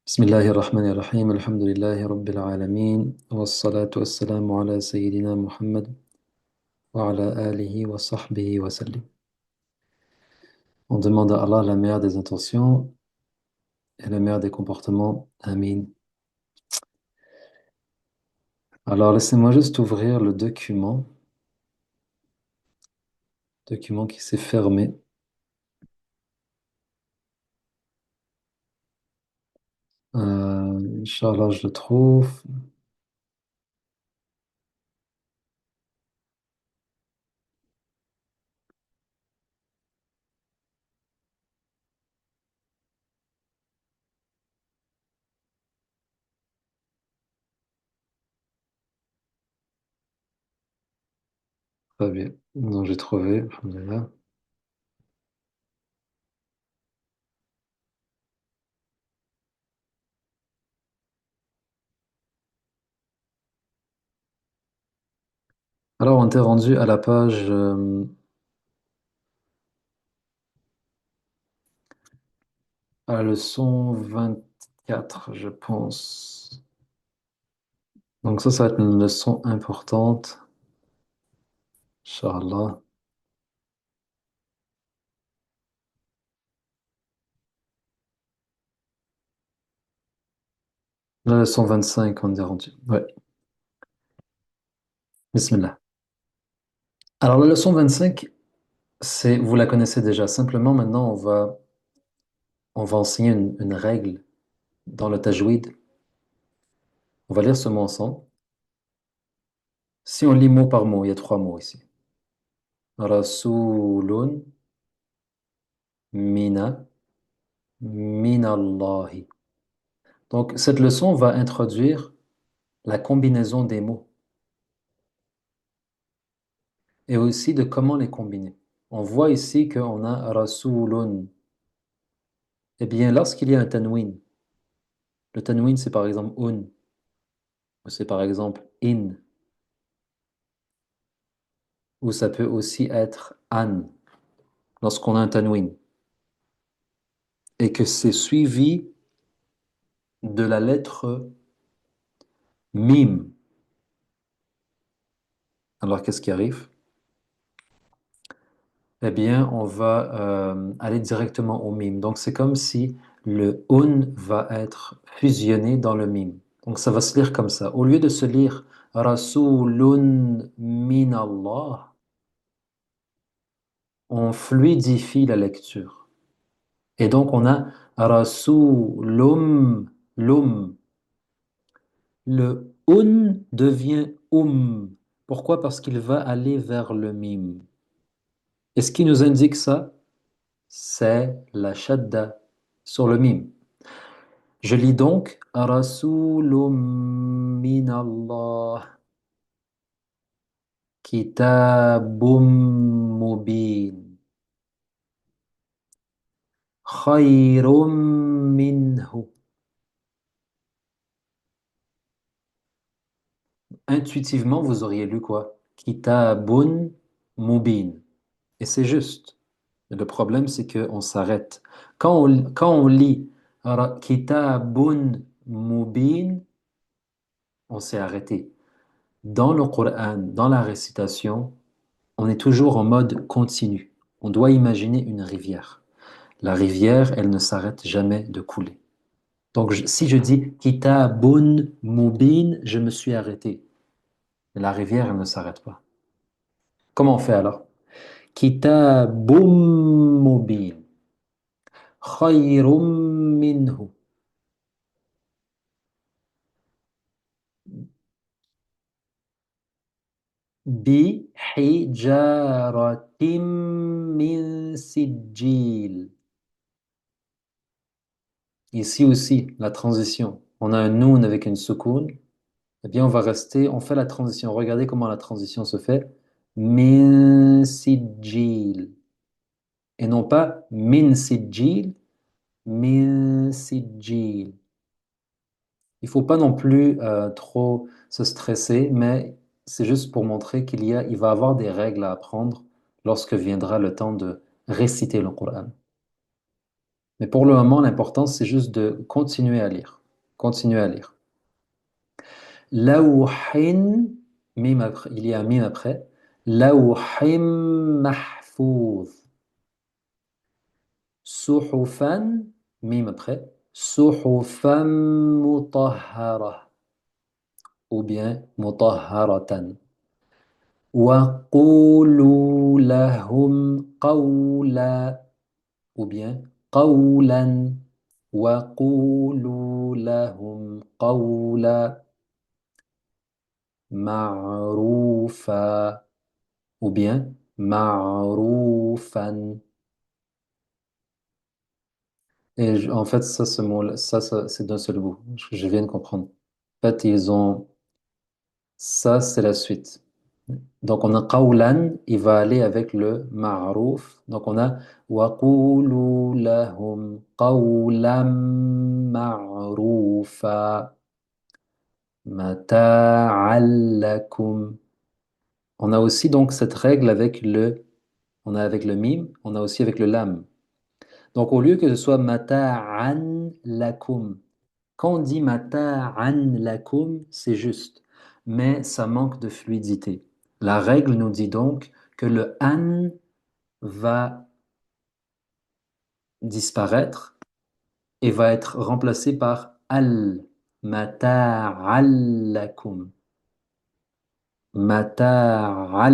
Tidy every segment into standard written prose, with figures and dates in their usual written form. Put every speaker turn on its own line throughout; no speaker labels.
بسم الله الرحمن الرحيم الحمد لله رب العالمين والصلاة والسلام على سيدنا محمد وعلى آله وصحبه وسلم. On demande à Allah la meilleure des intentions et le meilleur des comportements. Amin. Alors laissez-moi juste ouvrir le document qui s'est fermé. Inch'Allah, je le trouve. Très bien. Donc j'ai trouvé. Alhamdulillah. Alors on était rendu à la page, à la leçon 24, je pense. Donc ça va être une leçon importante. Inch'Allah. La leçon 25, on est rendu. Ouais. Bismillah. Alors, la leçon 25, vous la connaissez déjà. Simplement, maintenant, on va enseigner une règle dans le tajwid. On va lire ce mot ensemble. Si on lit mot par mot, il y a trois mots ici. Rasulun, mina, minallahi. Donc, cette leçon va introduire la combinaison des mots et aussi de comment les combiner. On voit ici qu'on a rasulun. Eh bien, lorsqu'il y a un tanwin, le tanwin, c'est par exemple un, ou c'est par exemple in, ou ça peut aussi être an, lorsqu'on a un tanwin, et que c'est suivi de la lettre mim. Alors, qu'est-ce qui arrive? Eh bien, on va aller directement au mim. Donc, c'est comme si le un va être fusionné dans le mim. Donc, ça va se lire comme ça. Au lieu de se lire Rasulun min Allah, on fluidifie la lecture. Et donc, on a Rasulum, lum. Le un devient Pourquoi? Parce qu'il va aller vers le mim. Et ce qui nous indique ça, c'est la shadda sur le mim. Je lis donc Rasulum minallah kitabum mubin khayrum minhu. Intuitivement, vous auriez lu quoi? Kitabun mubin. Et c'est juste. Le problème, c'est qu'on s'arrête. Quand on lit Kitabun Mubin, on s'est arrêté. Dans le Coran, dans la récitation, on est toujours en mode continu. On doit imaginer une rivière. La rivière, elle ne s'arrête jamais de couler. Donc, si je dis Kitabun Mubin, je me suis arrêté. Mais la rivière, elle ne s'arrête pas. Comment on fait alors? Kitabun Mubin. Khayrum minhu. بحجارة من سجيل. Ici aussi, la transition. On a un noun avec une soukoun. Eh bien, on va rester, on fait la transition. Regardez comment la transition se fait. Min sijil. Et non pas min sijil, min sijil. Il ne faut pas non plus trop se stresser, mais c'est juste pour montrer il va y avoir des règles à apprendre lorsque viendra le temps de réciter le Coran. Mais pour le moment, l'important, c'est juste de continuer à lire. Continuez à lire. Lawhin, mime après, il y a un mime après. Lawhim mahfouz. Suhufan, mime après. Suhufan mutahhara. Ou bien mutahharatan. وقولوا لهم قولا ou bien قولا وقولوا لهم قولا معروفا ou bien معروفا. Et en fait, ça, ce mot, c'est d'un seul bout. Je viens de comprendre. En fait, ils ont... Ça, c'est la suite. Donc, on a qawlan, il va aller avec le ma'rouf. Donc, on a وَقُولُوا لَهُمْ قَوْلًا مَعْرُوفًا مَتَاعًا لَكُمْ. On a aussi donc cette règle avec on a avec le mime, on a aussi avec le lam. Donc, au lieu que ce soit mata'an lakum, quand on dit mata'an lakum, c'est juste, mais ça manque de fluidité. La règle nous dit donc que le an va disparaître et va être remplacé par al. Mata'an lakum. Mata'an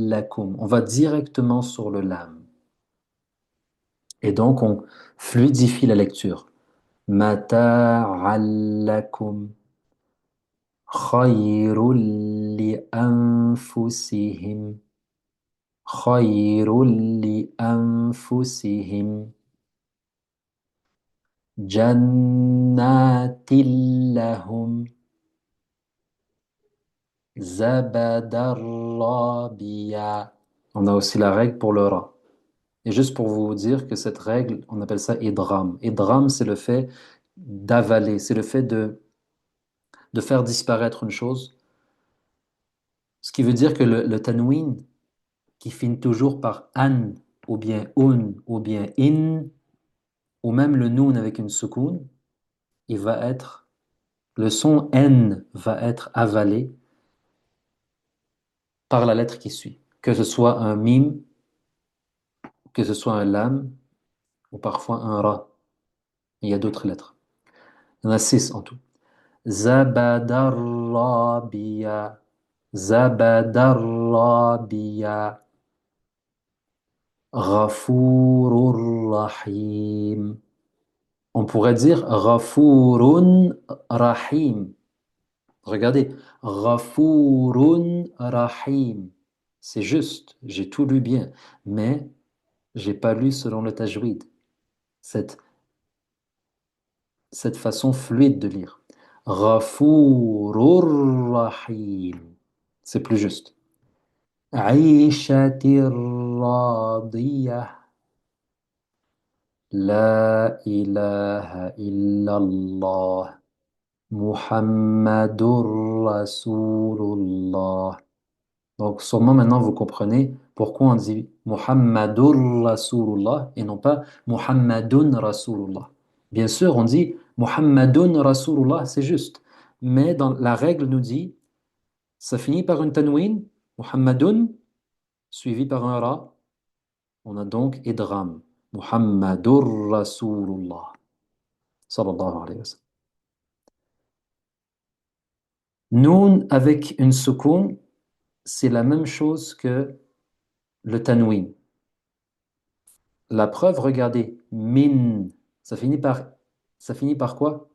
lakum. On va directement sur le lam. Et donc, on fluidifie la lecture. Mata'an lakum. خير لأنفسهم خير لأنفسهم جنات لهم زبد رابيا. On a aussi la règle pour le ra. Et juste pour vous dire que cette règle, on appelle ça idgham. Idgham, c'est le fait d'avaler, c'est le fait de faire disparaître une chose. Ce qui veut dire que le tanwin, qui finit toujours par an, ou bien un, ou bien in, ou même le noun avec une soukoun, il va être, le son N va être avalé par la lettre qui suit. Que ce soit un mime, que ce soit un lam, ou parfois un ra. Il y a d'autres lettres. Il y en a 6 en tout. Zabadarrabiya, Zabadarrabiya, Ghafurur Rahim. On pourrait dire Ghafurun Rahim. Regardez, Ghafurun Rahim. C'est juste, j'ai tout lu bien, mais j'ai pas lu selon le tajwid. Cette, cette façon fluide de lire. Ghafurur Rahim. C'est plus juste. Aishatir Radiyah. La ilaha illallah. Muhammadur Rasulullah. Donc, sûrement maintenant vous comprenez pourquoi on dit Muhammadur Rasulullah et non pas Muhammadun Rasulullah. Bien sûr, on dit Muhammadun Rasulullah, c'est juste. Mais dans la règle nous dit, ça finit par une tanwin, Muhammadun, suivi par un ra. On a donc idgham. Muhammadur Rasulullah. Sallallahu alayhi wa sallam. Noun avec une soukoun, c'est la même chose que le tanwin. La preuve, regardez, min, ça finit par quoi?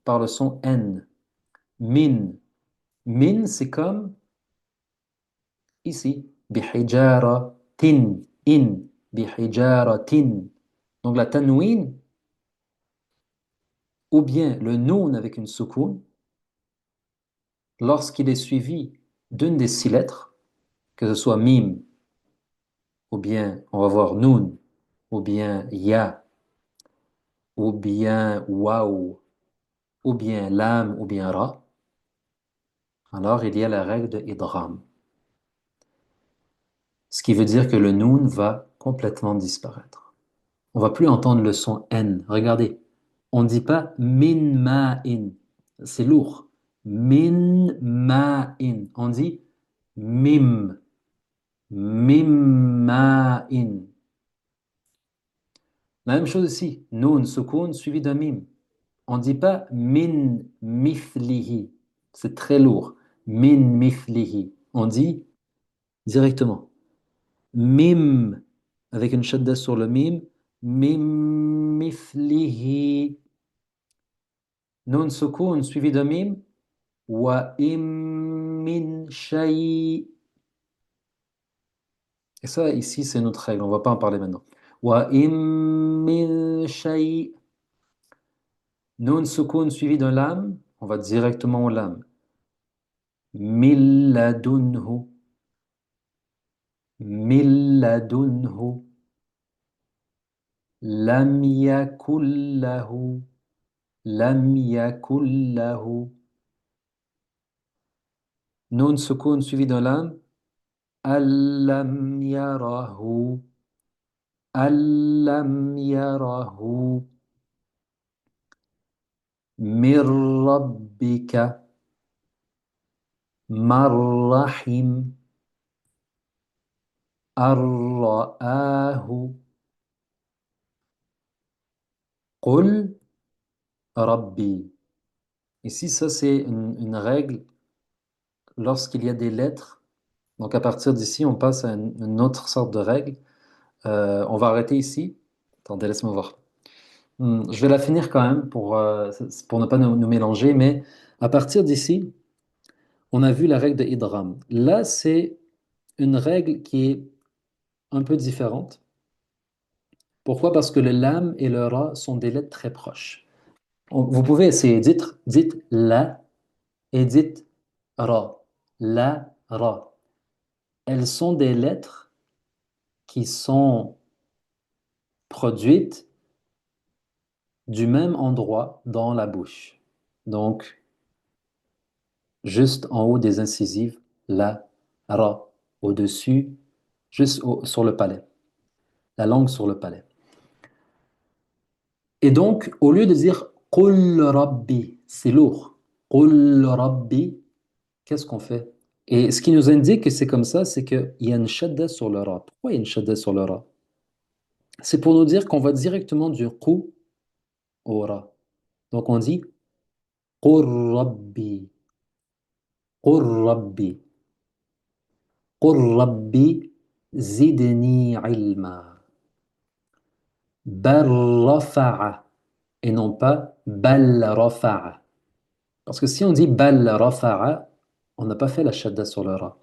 Par le son N. Min. Min, c'est comme ici. Bihijara tin. In. Bihijara tin. Donc la tanwin, ou bien le noun avec une soukoun, lorsqu'il est suivi d'une des 6 lettres, que ce soit mim, ou bien, on va voir noun, ou bien ya, ou bien waw, ou bien lam, ou bien ra, alors il y a la règle de idgham. Ce qui veut dire que le noun va complètement disparaître. On va plus entendre le son N. Regardez. On ne dit pas min ma'in. C'est lourd. Min ma'in. On dit mim. Mim ma'in. La même chose ici. Noun, sukoun, suivi d'un mim. On ne dit pas min mithlihi. C'est très lourd. Min mithlihi. On dit directement. Mim, avec une shadda sur le mim. Mim mithlihi. Noun, sukoun, suivi d'un mim. Wa im min shay. Et ça, ici, c'est notre règle. On ne va pas en parler maintenant. Wa im min shay. Nun sukun suivi d'un lam. On va directement au lam. Min ladunhu. Min ladunhu. Lam yakullahu. Lam yakullahu. Nun sukun suivi d'un lam. Allam yarahu. Allam yarahu. Min rabbika. Marrahim. Arra'ahu. Qul Rabbi. Ici, ça, c'est une règle lorsqu'il y a des lettres. Donc, à partir d'ici, on passe à une autre sorte de règle. On va arrêter ici. Attendez, laisse-moi voir. Je vais la finir quand même pour ne pas nous mélanger, mais à partir d'ici, on a vu la règle de Idram. Là, c'est une règle qui est un peu différente. Pourquoi? Parce que le lam et le ra sont des lettres très proches. Vous pouvez essayer. Dites la et dites ra. La, ra. Elles sont des lettres qui sont produites du même endroit dans la bouche. Donc, juste en haut des incisives, la, ra. Au-dessus, sur le palais. La langue sur le palais. Et donc, au lieu de dire Qul Rabbi, c'est lourd. Qul Rabbi, qu'est-ce qu'on fait? Et ce qui nous indique que c'est comme ça, c'est qu'il y a une shadda sur le ra. Pourquoi il y a une shadda sur le ra? C'est pour nous dire qu'on va directement du qu au ra. Donc on dit Qur Rabbi, Qur Rabbi, Qur Rabbi, zidni ilma. Bal rafa'a et non pas bal rafa'a. Parce que si on dit bal rafa'a, on n'a pas fait la shadda sur le ra.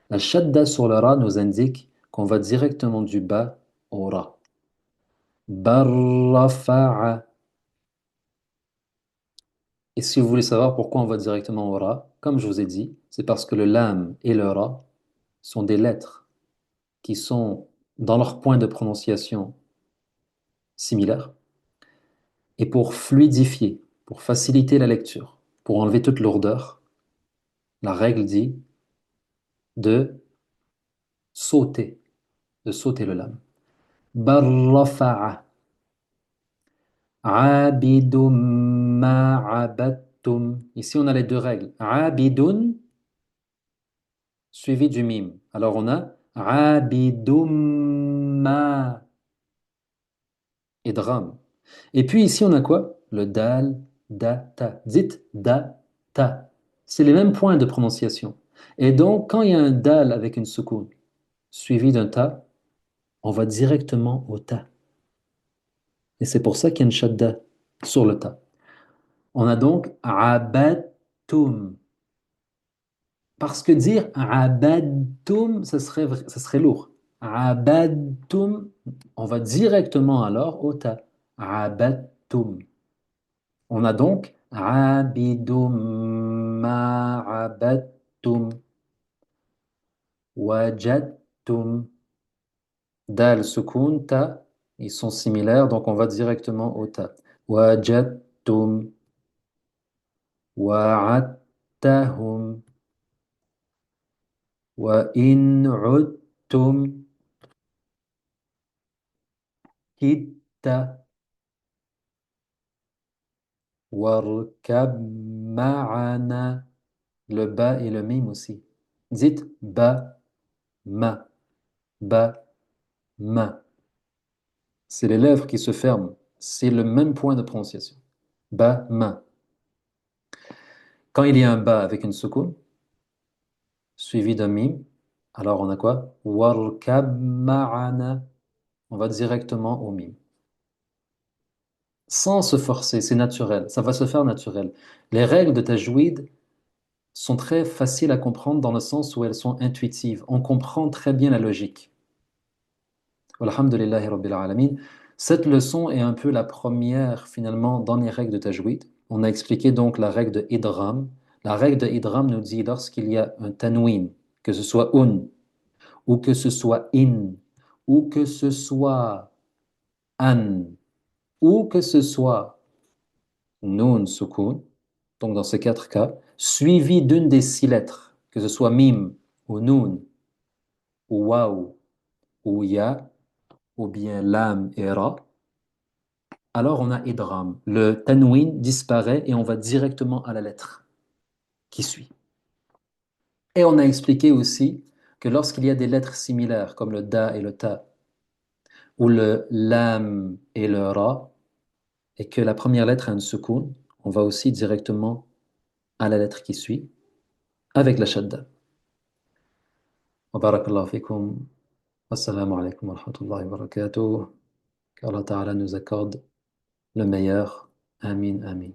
La shadda sur le ra nous indique qu'on va directement du bas au ra. Bal rafa'a. Et si vous voulez savoir pourquoi on va directement au ra, comme je vous ai dit, c'est parce que le lam et le ra sont des lettres qui sont dans leur point de prononciation similaires. Et pour fluidifier, pour faciliter la lecture, pour enlever toute lourdeur, la règle dit de sauter, de sauter le lam. Barrafa'a. Abidum ma'abattum. Ici, on a les deux règles. Abidun suivi du mime. Alors, on a abidum ma idgham. Et puis ici, on a quoi? Le dal, da, ta. Dites da, ta. C'est les mêmes points de prononciation. Et donc, quand il y a un dal avec une soukoun suivi d'un ta, on va directement au ta. Et c'est pour ça qu'il y a une shadda sur le ta. On a donc abattum. Parce que dire abadtum, ça serait lourd. Abadtum, on va directement alors au ta. Abadtum. On a donc abidum ma'abattum wajadtum. Dal, sukun, ta, ils sont similaires, donc on va directement au ta. Wajadtum wa'adtahum wa in udtum kitta Warkab ma'ana. Le ba et le mim aussi. Dites ba, ma, ba, ma. C'est les lèvres qui se ferment. C'est le même point de prononciation. Ba, ma. Quand il y a un ba avec une soukoun, suivi d'un mim, alors on a quoi? Warkab ma'ana. On va directement au mim. Sans se forcer, c'est naturel. Ça va se faire naturel. Les règles de tajwid sont très faciles à comprendre dans le sens où elles sont intuitives. On comprend très bien la logique. Walhamdulillahi Rabbil Alamin. Cette leçon est un peu la première finalement dans les règles de tajwid. On a expliqué donc la règle de idram. La règle de idram nous dit lorsqu'il y a un tanwin, que ce soit un, ou que ce soit in, ou que ce soit an, ou que ce soit nun sukun, donc dans ces quatre cas, suivi d'une des six lettres, que ce soit mim, ou nun, ou waw, ou ya, ou bien lam et ra, alors on a idgham. Le tanwin disparaît et on va directement à la lettre qui suit. Et on a expliqué aussi que lorsqu'il y a des lettres similaires, comme le da et le ta, ou le lam et le ra, et que la première lettre a un sukoun, on va aussi directement à la lettre qui suit, avec la shadda. Wa barakallahu fikum. Wassalamu alaikum wa rahmatullahi wa barakatuh. Qu'Allah Ta'ala nous accorde le meilleur. Amin, amin.